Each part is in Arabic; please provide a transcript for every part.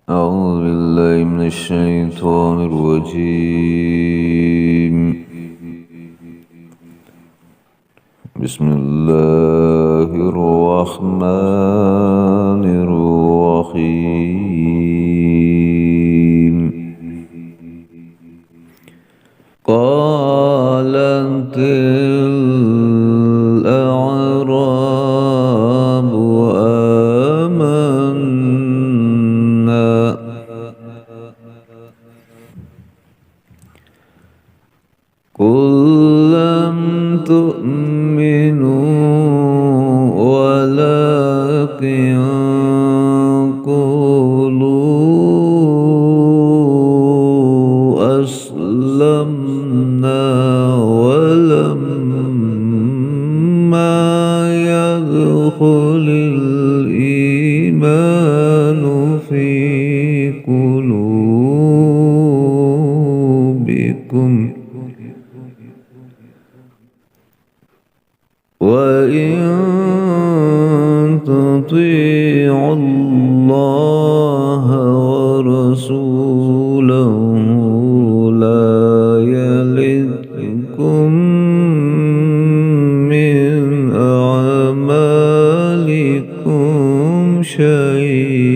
أعوذ بالله من الشيطان الرجيم. بسم الله الرحمن الرحيم. قالت الأعراب آمنا قل لم تؤمنوا ولكن قولوا أسلمنا ولما يدخل الإيمان في قلوبكم وإن تطيعوا الله ورسوله لا يلدكم من أعمالكم شيئا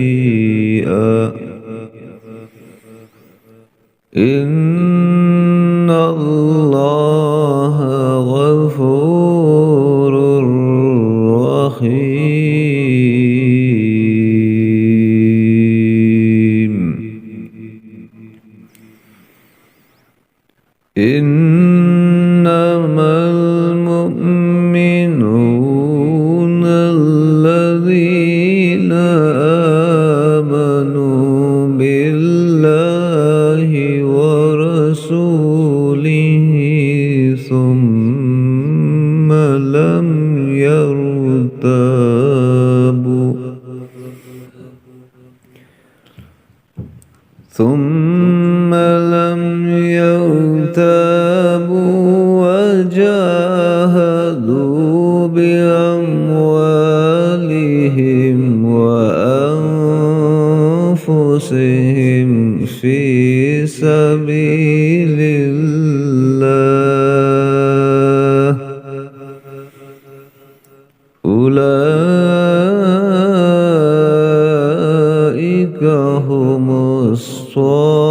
إن الله غفور رحيم. إنما المؤمنون الذين آمنوا بالله ورسوله ثم لم يرتابوا وجاهدوا بأموالهم وأنفسهم في سبيل الله أولئك هم الصادقون.